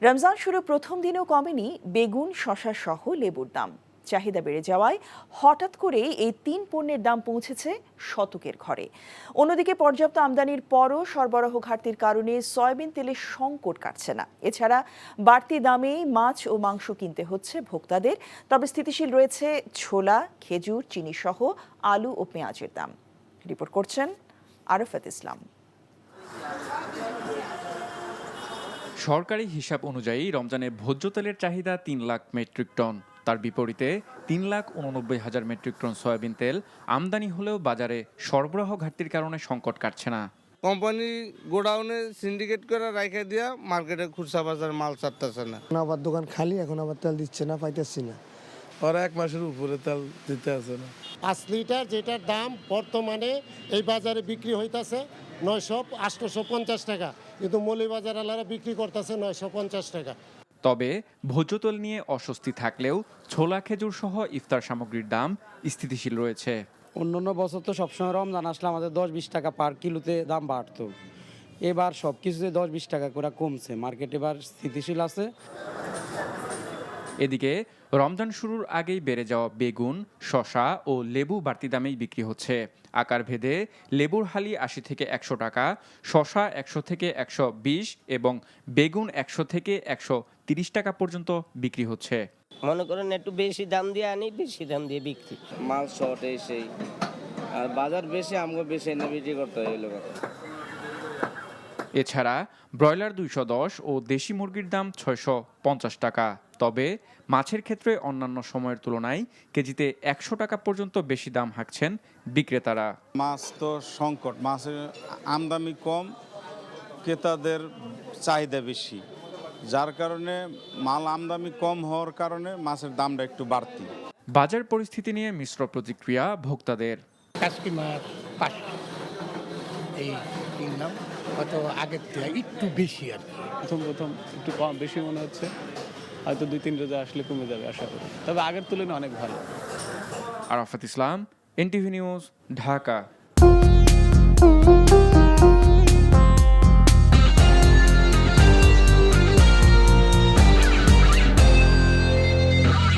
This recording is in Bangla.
রমজান শুরু প্রথম দিনেও কমেনি বেগুন, শসা সহ লেবুর দাম। চাহিদা বেড়ে যাওয়ায় হঠাৎ করে এই তিন পণ্যের দাম পৌঁছেছে শতকের ঘরে। অন্যদিকে পর্যাপ্ত আমদানির পরও সরবরাহ ঘাটতির কারণে সয়াবিন তেলের সংকট কাটছে না। এছাড়া বাড়তি দামে মাছ ও মাংস কিনতে হচ্ছে ভোক্তাদের। তবে স্থিতিশীল রয়েছে ছোলা, খেজুর, চিনি সহ আলু ও পেঁয়াজের দাম। রিপোর্ট করছেন আরাফাত ইসলাম। সরকারি হিসাব অনুযায়ী রমজানে ভোজ্য তেলের চাহিদা ৩ লাখ মেট্রিক টন। তার বিপরীতে ৩,৮৯,০০০ মেট্রিক টন সয়াবিন তেল আমদানি হলেও বাজারে সরবরাহ ঘাটতির কারণে সংকট কাটছে না। কোম্পানি গোডাউনে সিন্ডিকেট করে রাইখা দিয়া মার্কেটে খুচরা বাজার মাল ছাড়তেছে না। আবার দোকান খালি, এখন আবার তেল দিচ্ছে না, পাইতেছি না। ওরা 1 মাসের উপরে তেল দিতে আছে না। 5 লিটার যেটার দাম বর্তমানে এই বাজারে বিক্রি হইতাছে 900-850 টাকা, কিন্তু মৌলভীবাজার আলারা বিক্রি করতেছে 950 টাকা। তবে ভোজ্য তেল নিয়ে অস্বস্তি থাকলেও ছোলা, খেজুর সহ ইফতার সামগ্রীর দাম স্থিতিশীল রয়েছে। অন্যান্য বছর তো সবসময় রমজান আসলে আমাদের 10-20 টাকা পার কিলোতে দাম বাড়তো। এবার সব কিছুতে 10-20 টাকা করে কমছে, মার্কেট এবার স্থিতিশীল আছে। এদিকে রমজান শুরুর আগেই বেড়ে যাওয়া বেগুন, শসা ও লেবু বাড়তি দামেই বিক্রি হচ্ছে। আকার ভেদে লেবুর হালি 80 থেকে 100 টাকা, শসা 100 থেকে 120 এবং বেগুন 100 থেকে 130 টাকা পর্যন্ত বিক্রি হচ্ছে। মনে করেন একটু বেশি দাম দিয়ে আনি, বেশি দাম দিয়ে বিক্রি। মাল শর্ট সেই আর বাজার বেশি, আমগো বেশি এনে বিক্রি করতে হইলো। এছাড়া ব্রয়লার 210 ও দেশি মুরগির দাম 650 টাকা। তবে মাছের ক্ষেত্রে অন্যান্য সময়ের তুলনায় কেজিতে 100 টাকা পর্যন্ত বেশি দাম হাঁকছেন বিক্রেতারা। মাছ তো সংকট, মাছের আমদানি কম, ক্রেতাদের চাহিদা বেশি, যার কারণে মাল আমদানি কম হওয়ার কারণে মাছের দামটা একটু বাড়তি। বাজার পরিস্থিতি নিয়ে মিশ্র প্রতিক্রিয়া ভোক্তাদের। কাজকি মাছ 500 এই কিনলাম, হয়তো আগের থেকে একটু বেশি আর কি। প্রথম একটু কম বেশি মনে হচ্ছে, হয়তো 2-3 রোজা আসলে কমে যাবে আশা করি, তবে আগের তুলনায় অনেক ভালো। আরাফাত ইসলাম, এনটিভি নিউজ, ঢাকা।